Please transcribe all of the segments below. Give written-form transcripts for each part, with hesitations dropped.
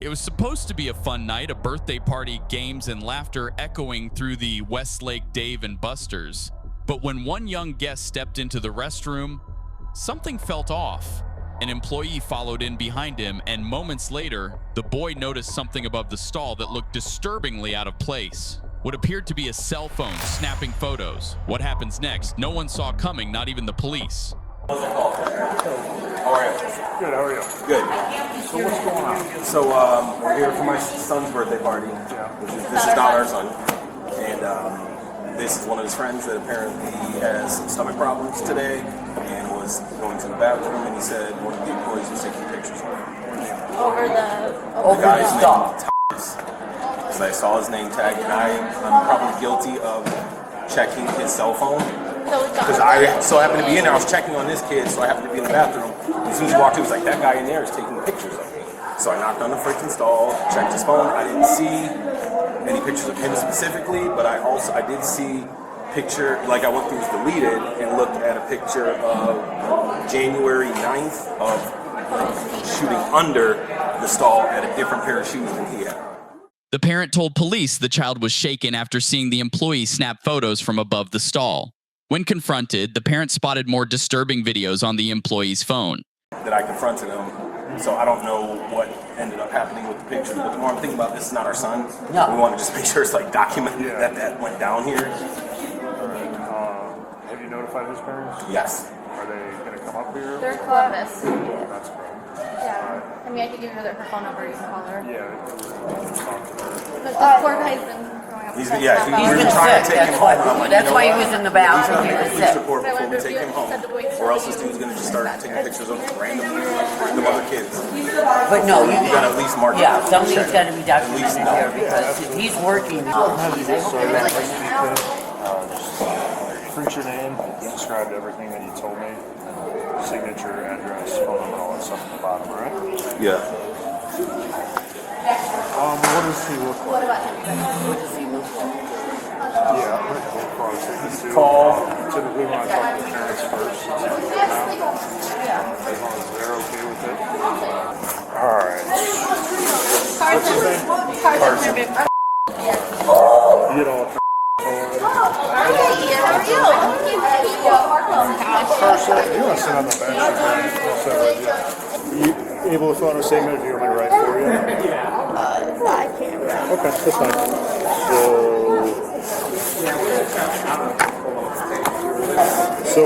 It was supposed to be a fun night, a birthday party, games, and laughter echoing through the Westlake Dave and Busters. But when one young guest stepped into the restroom, something felt off. An employee followed in behind him, and moments later, the boy noticed something above the stall that looked disturbingly out of place. What appeared to be a cell phone snapping photos. What happens next? No one saw coming, not even the police. How are you? Good, how are you? Good. So what's going on? So we're here for my son's birthday party. This is not our son. And this is one of his friends that apparently has some stomach problems today and was going to the bathroom, and he said one of the employees was taking pictures of him. Over The guy's name, Thomas. So I saw his name tag, and I'm probably guilty of checking his cell phone. Because I so happened to be in there, I was checking on this kid, so I happened to be in the bathroom. As soon as he walked in, he was like, that guy in there is taking pictures of me. So I knocked on the freaking stall, checked his phone. I didn't see any pictures of him specifically, but I did see picture, like I went through his deleted and looked at a picture of January 9th of shooting under the stall at a different pair of shoes than he had. The parent told police the child was shaken after seeing the employee snap photos from above the stall. When confronted, the parent spotted more disturbing videos on the employee's phone. That I confronted him, so I don't know what ended up happening with the pictures, but the more I'm thinking about this is not our son. No. We want to just make sure it's like documented that went down here. Have you notified his parents? Yes. Are they going to come up here? They're in Columbus. That's great. Yeah. I mean, I could give you her phone number. You can call her. Yeah, just talk to her. But the poor guy's been throwing up. We He's were been trying to sick, take him that's home. I'm like, that's you know why he what? was in the bathroom, he was Police sick. report before we take him home, or else this dude's gonna just start taking pictures of random other kids. But no, You gotta at least mark it. yeah, something's Check. got to be documented here because he's working. Print your name, described everything that you told me, signature, address, phone number, all that stuff at the bottom, all right? Yeah. What does he look like? Yeah, before I take this to typically when I talk to parents first, since it's now, as long as they're okay with it. Alright. What's his name? Carson. You get all Carson, you want to sit on the bench? You able to fill out a statement, or do you want me to write for you? I can't. Okay, that's fine. So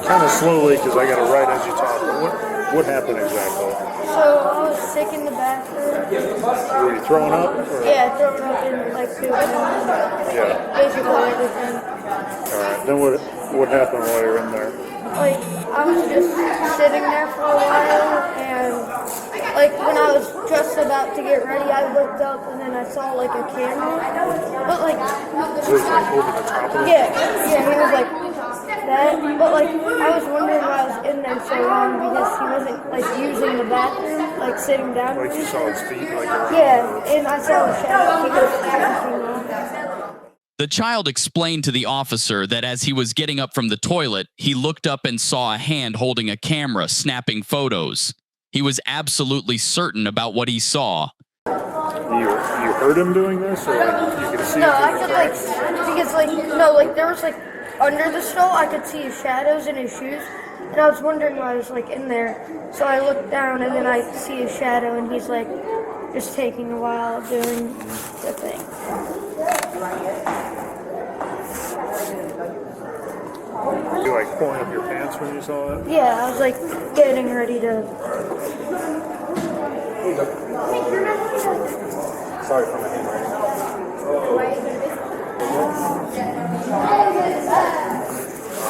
kind of slowly, because I got to write as you talk. What happened exactly? So I was sick in the bathroom. Were you throwing up? Or? Yeah, throwing up and like puking. Yeah. Basically everything. All right. Then what happened while you were in there? Like I was just sitting there for a while, and like when I was just about to get ready, I looked up and then I saw like a camera. But like, Was it like over the top of it? yeah, he was like that. But like I was wondering why I was in there so long because he wasn't like using the bathroom, like sitting down. Like you saw his feet, like around? Yeah, and I saw the shadow. He was everything off. The child explained to the officer that as he was getting up from the toilet, he looked up and saw a hand holding a camera, snapping photos. He was absolutely certain about what he saw. You heard him doing this, or you could see? No, it I could like, because like, no, like there was like, under the stall, I could see his shadows in his shoes, and I was wondering why I was like in there. So I looked down, and then I see his shadow, and he's like, just taking a while doing the thing. You like pulling up your pants when you saw it? Yeah, I was like getting ready to. Sorry for my handwriting.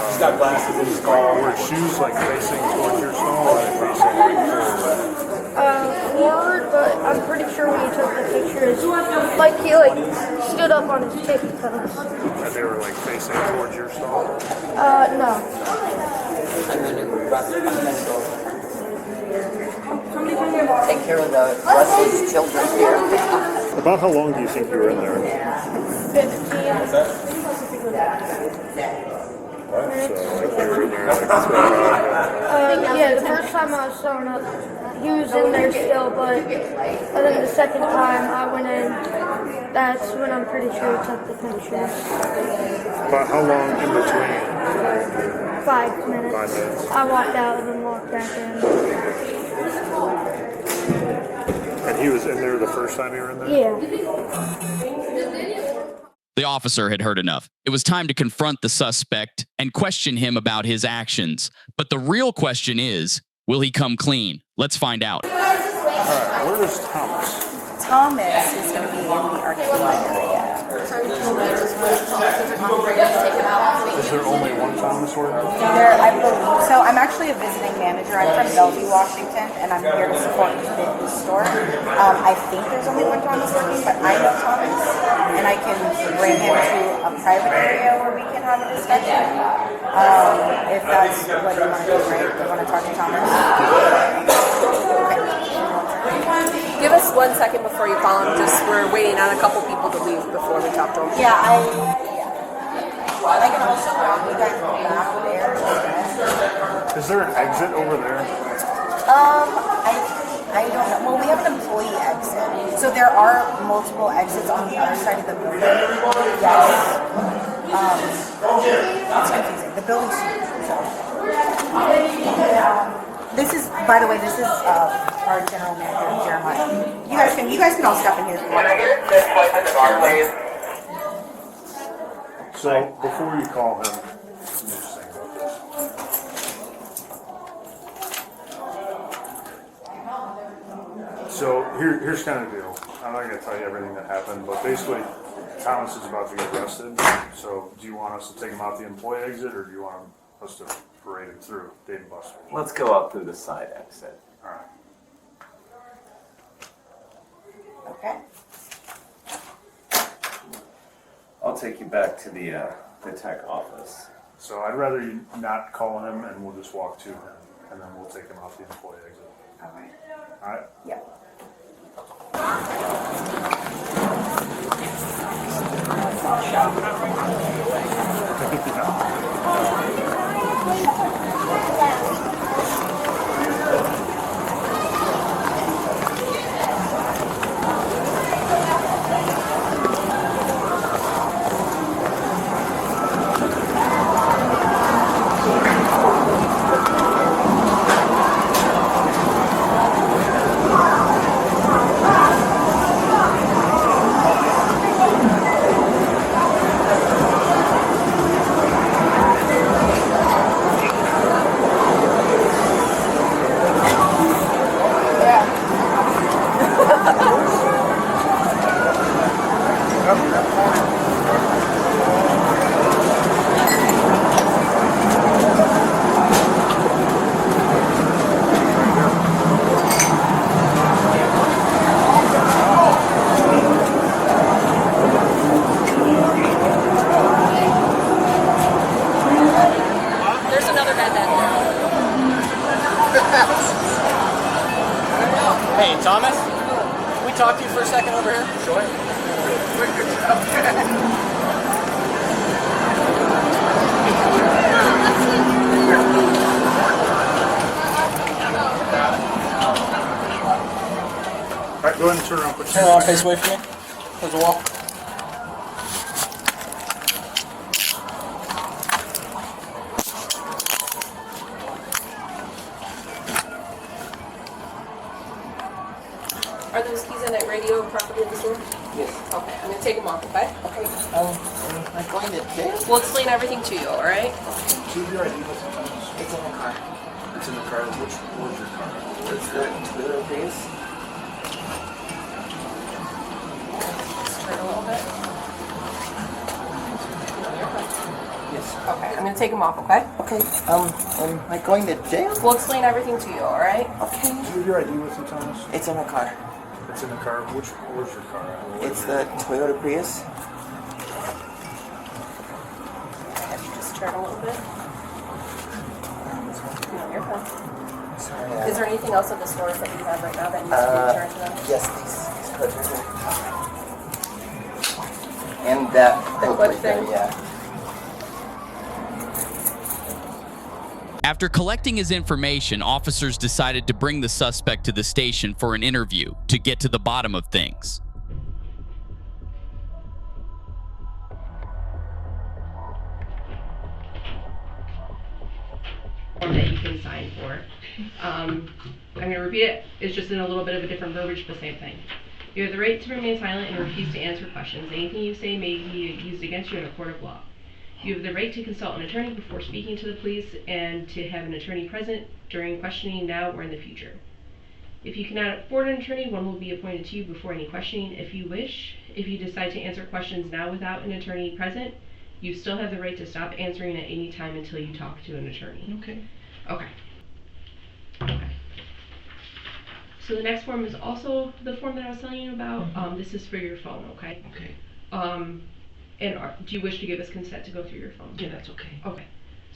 He's got glasses in his car. Were shoes like facing towards your stall, or facing like Forward, but I'm pretty sure when he took the pictures, like he like stood up on his tippy toes. and they were like facing towards your stall? No. Take care of the Westlake children here. About how long do you think you were in there? 15. So like you were in there like 2 hours. Yeah, the first time I was throwing up, he was in there still, but I think the second time I went in, that's when I'm pretty sure he took the picture. But how long in between? 5 minutes. 5 minutes. I walked out and then walked back in. And he was in there the first time you were in there? Yeah. The officer had heard enough. It was time to confront the suspect and question him about his actions. But the real question is, will he come clean? Let's find out. All right, where is Thomas? Thomas is going to be in the arcade area. Is there only one Thomas working? I believe so. I'm actually a visiting manager. I'm from Bellevue, Washington, and I'm here to support the store. I think there's only one Thomas working, but I know Thomas, and I can bring him to a private area where we can have a discussion. If that's what you want to do, right? You want to talk to Thomas? Give us 1 second before you call him. Just we're waiting on a couple people to leave before we talk to him. Yeah, I can also walk you guys back there. Is there an exit over there? I don't know. Well, we have an employee exit, so there are multiple exits on the other side of the building. Yes. It's confusing. The building's huge. This is, by the way, this is our general manager, Jeremiah. You guys can all step in here if you want. So before you call him, let me just think about this. So here's kind of the deal. I'm not going to tell you everything that happened, but basically Thomas is about to get arrested. So do you want us to take him out the employee exit, or do you want us to parade him through Dave Buster? Let's go out through the side exit. All right. Okay. I'll take you back to the tech office. So I'd rather you not call him, and we'll just walk to him, and then we'll take him out the employee exit. All right. All right? Yep. There's another bed then. Hey, Thomas, can we talk to you for a second over here? Sure. All right, go ahead and turn around. Turn around, face away from me. There's a wall. Are those keys in that radio property of the store? Yes. Okay, I'm gonna take them off, okay? Okay. Am I going to jail? We'll explain everything to you, alright? Choose your ID with Thomas. It's in the car. It's in the car. Where's your car? It's the Toyota Prius. Just turn a little bit. Yes. Okay, I'm gonna take them off, okay? Okay. Am I going to jail? We'll explain everything to you, alright? Okay. Choose your ID with you, Thomas. It's in the car. It's in the car. Where's your car? It's the Toyota Prius. If you just turn a little bit. No, you're fine. Sorry. Is there anything else at the stores that you have right now that needs to be returned to them? Yes, please. Please put it in. And that clip right there, thing? yeah. After collecting his information, officers decided to bring the suspect to the station for an interview to get to the bottom of things. That you can sign for. I'm going to repeat it. It's just in a little bit of a different verbiage, but same thing. You have the right to remain silent and refuse to answer questions. Anything you say may be used against you in a court of law. You have the right to consult an attorney before speaking to the police and to have an attorney present during questioning now or in the future. If you cannot afford an attorney, one will be appointed to you before any questioning if you wish. If you decide to answer questions now without an attorney present, you still have the right to stop answering at any time until you talk to an attorney. Okay. Okay. Okay. So the next form is also the form that I was telling you about. This is for your phone, okay? Okay. Do you wish to give us consent to go through your phone? Yeah, that's okay. Okay.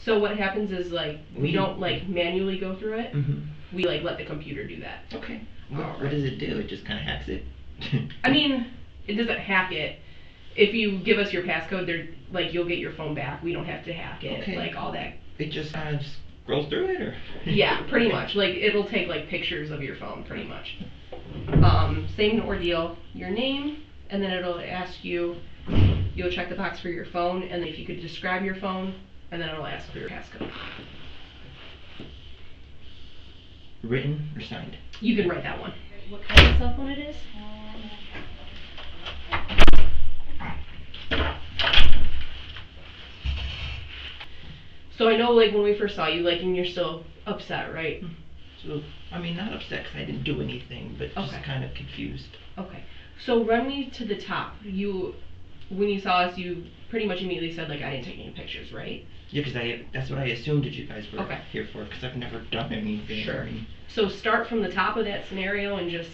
So what happens is, like, we don't, like, manually go through it. We, like, let the computer do that. Okay. What does it do? It just kind of hacks it? I mean, it doesn't hack it. If you give us your passcode, like, you'll get your phone back. We don't have to hack it, Okay. like, all that. It just scrolls through it, or? Yeah, pretty much. Like, it'll take, like, pictures of your phone, pretty much. Same ordeal. Your name, and then it'll ask you, you'll check the box for your phone, and then if you could describe your phone, and then it'll ask for your passcode. Written or signed? You can write that one. What kind of cell phone it is? So I know, like, when we first saw you, like, and you're still upset, right? So, I mean, not upset because I didn't do anything, but just Okay. kind of confused. Okay. So run me to the top. When you saw us, you pretty much immediately said, like, I didn't take any pictures, right? Yeah, because that's what I assumed that you guys were Okay. here for, because I've never done anything. Sure. I mean, So start from the top of that scenario and just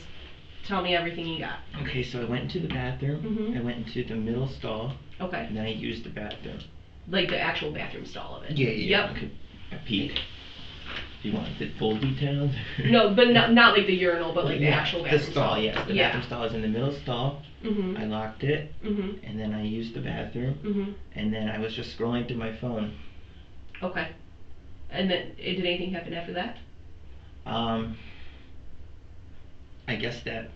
tell me everything you got. okay, so I went into the bathroom. I went into the middle stall. Okay. And then I used the bathroom. Like the actual bathroom stall of it. Yeah. Yep. A peek. If you want the full details. No, but not like the urinal, but like the actual bathroom The stall, yes. The Yeah. bathroom stall is in the middle stall. I locked it. And then I used the bathroom. And then I was just scrolling through my phone. Okay. And then, did anything happen after that? I guess that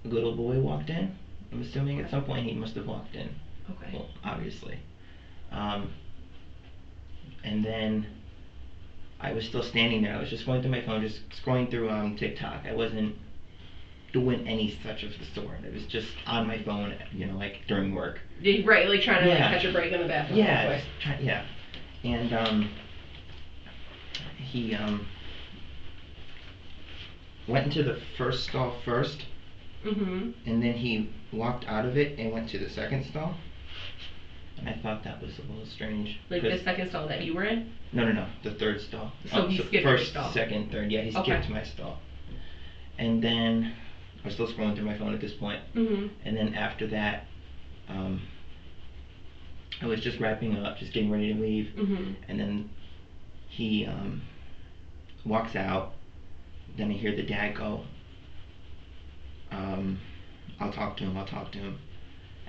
little boy walked in. I'm assuming at some point he must have walked in. Okay. Well, obviously. And then I was still standing there. I was just going through my phone, just scrolling through TikTok. I wasn't doing any such of the sort. It was just on my phone, like during work. Right, like trying to like catch a break in the bathroom. Yeah, yeah. And he went into the first stall first. And then he walked out of it and went to the second stall. And I thought that was a little strange. Like the second stall that you were in? No. The third stall. So he skipped your first, stall. second, third. Yeah, he skipped my stall. And then I was still scrolling through my phone at this point. And then after that, I was just wrapping up, just getting ready to leave. And then he walks out. Then I hear the dad go, I'll talk to him.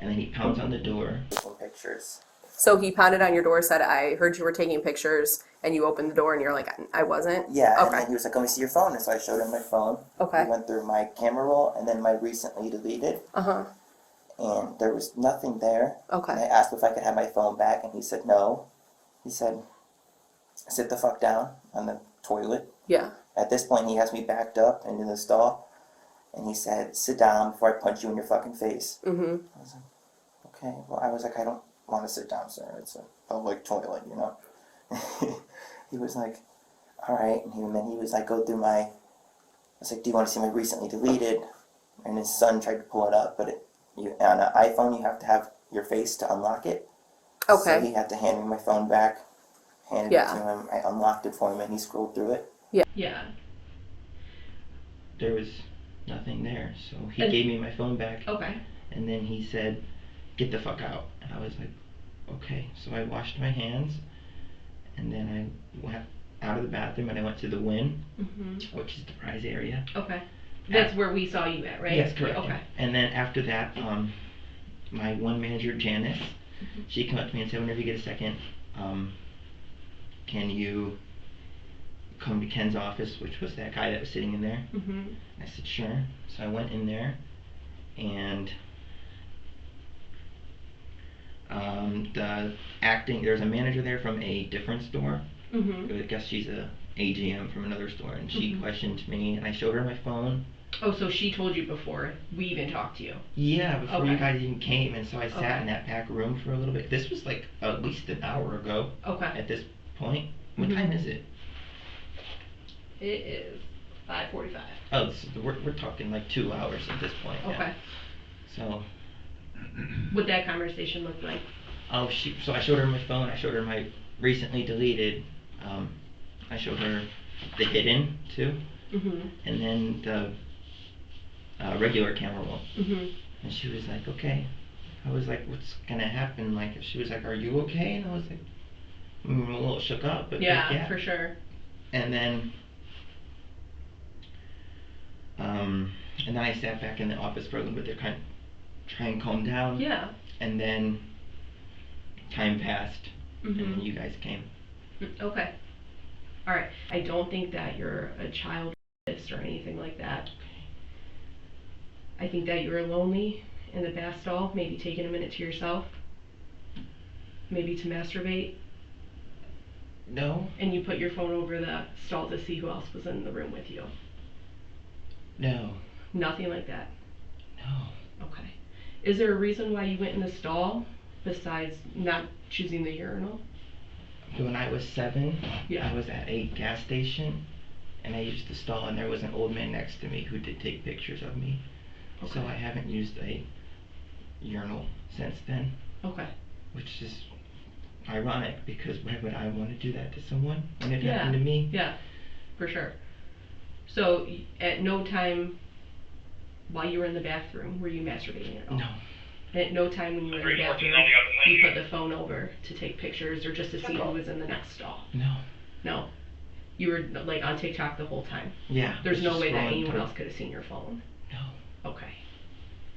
And then he pounds on the door. Pictures. So he pounded on your door, said, I heard you were taking pictures, and you opened the door and you're like, I wasn't? Yeah, okay. And then he was like, let me see your phone. And so I showed him my phone. Okay. He went through my camera roll and then my recently deleted. And there was nothing there. Okay. And I asked if I could have my phone back, and he said no. He said, sit the fuck down on the toilet. Yeah. At this point, he has me backed up into the stall. And he said, sit down before I punch you in your fucking face. I was like, okay. Well, I was like, I don't want to sit down, sir. It's a public toilet, He was like, all right. And then he was like, go through my... I was like, do you want to see my recently deleted? And his son tried to pull it up, but on an iPhone, you have to have your face to unlock it. Okay. So he had to hand me my phone back, handed it to him. I unlocked it for him, and he scrolled through it. Yeah. There was nothing there, so he gave me my phone back. Okay. And then he said, get the fuck out. And I was like, okay. So I washed my hands, and then I went out of the bathroom, and I went to the Win, which is the prize area. Okay. That's where we saw you at, right? Yes, correct. Okay. And then after that, my one manager, Janice, she came up to me and said, whenever you get a second, can you come to Ken's office, which was that guy that was sitting in there. Mhm. I said, sure. So I went in there, and there's a manager there from a different store. Mhm. I guess she's a AGM from another store, and she Mhm. questioned me, and I showed her my phone. Oh, so she told you before we even talked to you? Yeah, before you Okay. guys even came, and so I sat Okay. in that back room for a little bit. This was like at least an hour ago. Okay. At this point, what Mhm. time is it? It is 5:45. Oh, we're talking like 2 hours at this point. Okay. Yeah. So. What that conversation looked like? Oh, so I showed her my phone. I showed her my recently deleted. I showed her the hidden too, Mhm. and then the regular camera roll. Mhm. And she was like, okay. I was like, what's gonna happen? Like, she was like, are you okay? And I was like, I'm a little shook up, but Yeah, like, yeah, for sure. And then, I sat back in the office for a little bit to kind of try and calm down. Yeah. And then time passed, and then Mhm. you guys came. Okay. All right. I don't think that you're a child rapist or anything like that. I think that you were lonely in the bath stall, maybe taking a minute to yourself, maybe to masturbate. No. And you put your phone over the stall to see who else was in the room with you. No. Nothing like that. No. Okay. Is there a reason why you went in the stall besides not choosing the urinal? When I was 7, Yeah. I was at a gas station, and I used the stall, and there was an old man next to me who did take pictures of me. Okay. So I haven't used a urinal since then. Okay. Which is ironic, because why would I want to do that to someone when it Yeah. happened to me? Yeah, for sure. So at no time while you were in the bathroom were you masturbating at all? No. At no time when you were in the bathroom you put the phone over to take pictures or just to see who was in the next stall? No. No. You were like on TikTok the whole time? Yeah. There's no just way that scrolling anyone through. else could have seen your phone? No. Okay.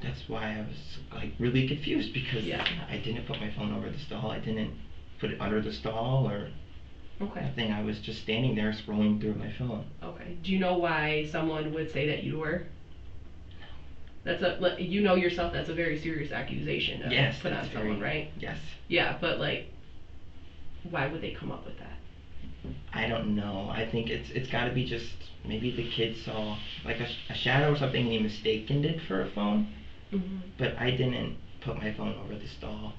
That's why I was like really confused, because Yeah. I didn't put my phone over the stall. I didn't put it under the stall or Okay. nothing. I was just standing there scrolling through my phone. Okay. Do you know why someone would say that you were? That's you know yourself, that's a very serious accusation to Yes, put on that's someone, very- right? Yes. Yeah, but like, why would they come up with that? I don't know. I think it's got to be just maybe the kid saw like a shadow or something and he mistaken it for a phone. Mm-hmm. But I didn't put my phone over the stall.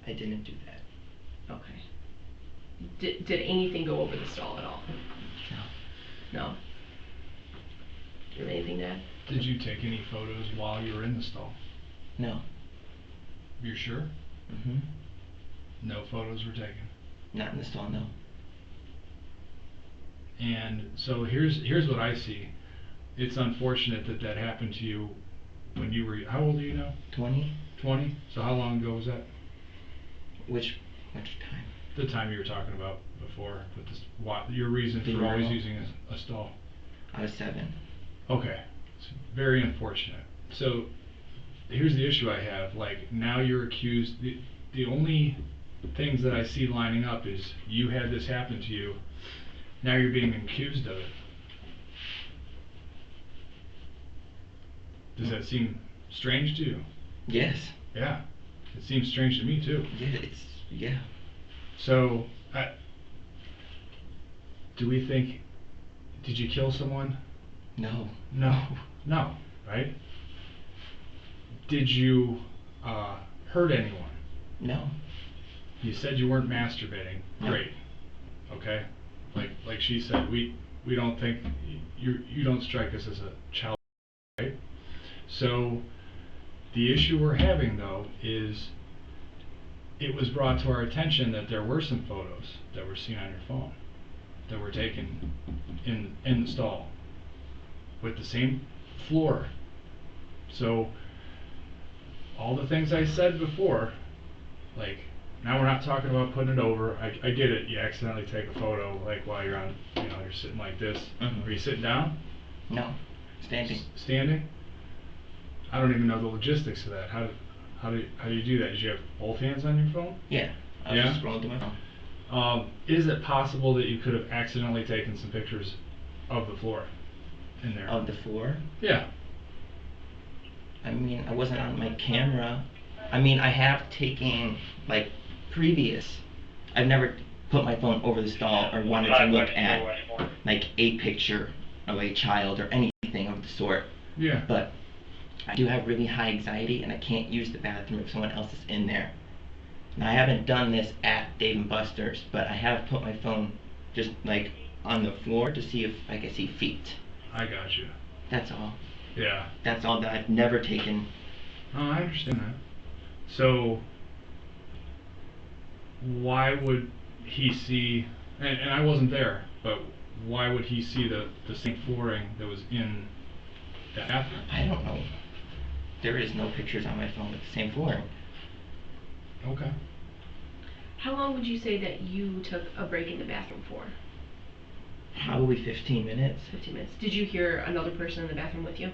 I didn't do that. Okay. Did anything go over the stall at all? No. No. Do you have anything to add? Did you take any photos while you were in the stall? No. You're sure? Mhm. No photos were taken. Not in the stall, no. And so here's what I see. It's unfortunate that that happened to you when you were, how old are you now? 20. 20? So how long ago was that? Which time? The time you were talking about before, with this, your reason The for always urinal? using a stall. I was 7. Okay, it's very unfortunate. So here's the issue I have. Like, now you're accused. The only things that I see lining up is you had this happen to you. Now you're being accused of it. Does that seem strange to you? Yes. Yeah, it seems strange to me too. Yeah. So, do we think? Did you kill someone? No. No, right? Did you hurt anyone? No. You said you weren't masturbating. No. Great. Okay. Like she said, we don't think you don't strike us as a child, right? So the issue we're having though is it was brought to our attention that there were some photos that were seen on your phone that were taken in the stall with the same floor. So all the things I said before, like, now we're not talking about putting it over. I get it. You accidentally take a photo, like while you're on, you're sitting like this. Mhm. Are you sitting down? No. Standing. Standing? I don't even know the logistics of that. How do you do that? Did you have both hands on your phone? Yeah. I was just scrolling through my Is it possible that you could have accidentally taken some pictures of the floor in there? Of the floor? Yeah. I mean, I wasn't on my camera. I mean, I have taken, like, previous. I've never put my phone over the stall or wanted to look at, like, a picture of a child or anything of the sort. Yeah. But I do have really high anxiety, and I can't use the bathroom if someone else is in there. Now, I haven't done this at Dave & Buster's, but I have put my phone just, like, on the floor to see if I can see feet. I got you. That's all. Yeah. That's all that I've never taken. Oh, I understand that. So, why would he see, and I wasn't there, but why would he see the same flooring that was in the bathroom? I don't know. There is no pictures on my phone with the same flooring. Okay. How long would you say that you took a break in the bathroom for? Probably 15 minutes. 15 minutes. Did you hear another person in the bathroom with you?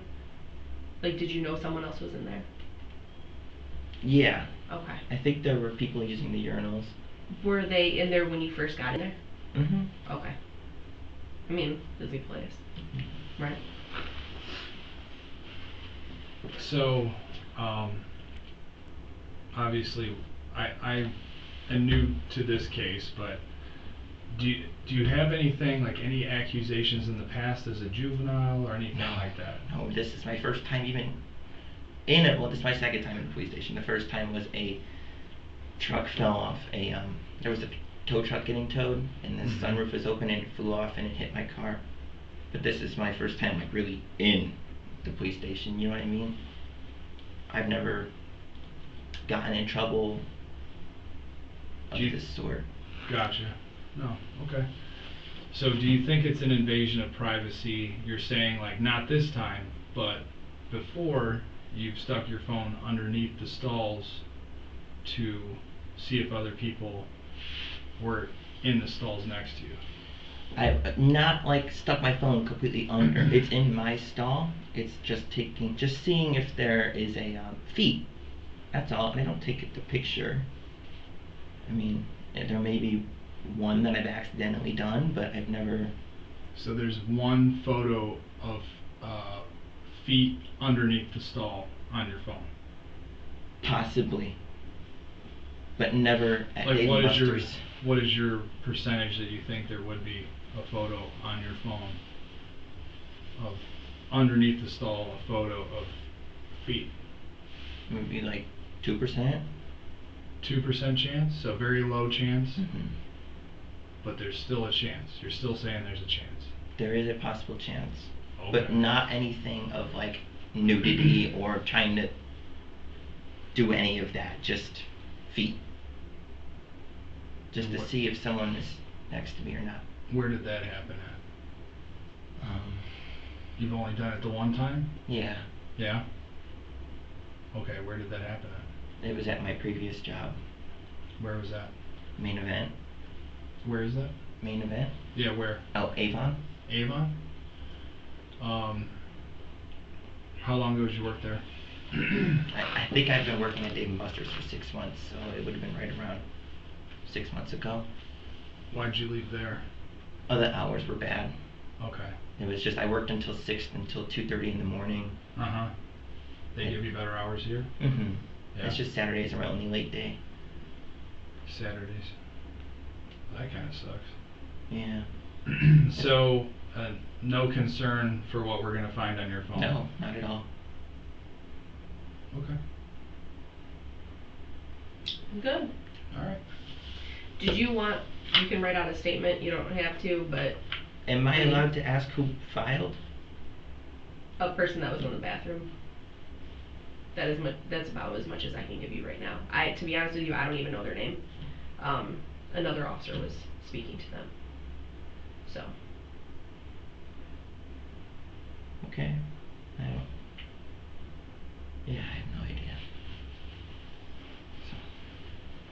Like, did you know someone else was in there? Yeah. Okay. I think there were people using the urinals. Were they in there when you first got in there? Mm-hmm. Okay. I mean, busy place. Right. So, obviously, I am new to this case, but do you have anything, like any accusations in the past as a juvenile or anything like that? No, this is my first time even in it. Well, this is my second time in the police station. The first time was a truck fell off. There was a tow truck getting towed, and the sunroof was open and it flew off and it hit my car. But this is my first time, like, really in the police station. You know what I mean? I've never gotten in trouble of this sort. Gotcha. No, okay. So do you think it's an invasion of privacy? You're saying, like, not this time, but before you've stuck your phone underneath the stalls to see if other people were in the stalls next to you? I've not, like, stuck my phone completely under. It's in my stall. It's just seeing if there is a feet. That's all. I don't take the picture. I mean, there may be one that I've accidentally done, but I've never. So there's one photo of feet underneath the stall on your phone? Possibly. But never at Like, Dave & Buster's. what is your percentage that you think there would be a photo on your phone of underneath the stall, a photo of feet? Maybe like 2%. 2% chance, so very low chance. Mm-hmm. But there's still a chance. You're still saying there's a chance. There is a possible chance, Okay. but not anything of, like, nudity or trying to do any of that. Just feet. Just to see if someone is next to me or not. Where did that happen at? You've only done it the one time? Yeah. Yeah? Okay, where did that happen at? It was at my previous job. Where was that? Main event. Where is that? Main event. Yeah, where? Oh, Avon. Avon? How long ago did you work there? I think I've been working at Dave & Buster's for 6 months, so it would have been right around 6 months ago. Why'd you leave there? Oh, the hours were bad. Okay. It was just, I worked until 6 until 2:30 in the morning. Uh-huh. They give you better hours here? Mm-hmm. Yeah. It's just Saturdays are my only late day. Saturdays. That kind of sucks. Yeah. So, no concern for what we're going to find on your phone? No, not at all. Okay. Good. All right. Did you want, you can write out a statement, you don't have to, but Am I allowed to ask who filed? a person that was in the bathroom. That's about as much as I can give you right now. To be honest with you, I don't even know their name. Another officer was speaking to them. So. Okay. I don't. Yeah, I have no idea.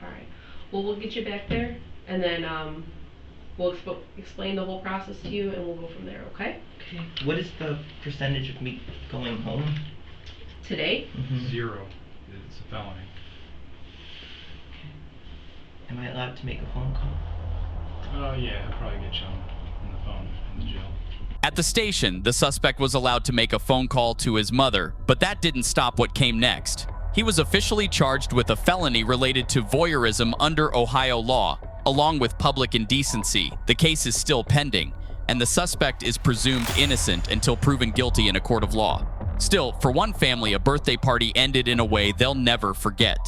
All right. Well, we'll get you back there, and then we'll explain the whole process to you, and we'll go from there. Okay? Okay. What is the percentage of me going home? Today? Mm-hmm. 0. It's a felony. Okay. Am I allowed to make a phone call? Oh, yeah, he'll probably get you on the phone in the jail. At the station, the suspect was allowed to make a phone call to his mother, but that didn't stop what came next. He was officially charged with a felony related to voyeurism under Ohio law, along with public indecency. The case is still pending, and the suspect is presumed innocent until proven guilty in a court of law. Still, for one family, a birthday party ended in a way they'll never forget.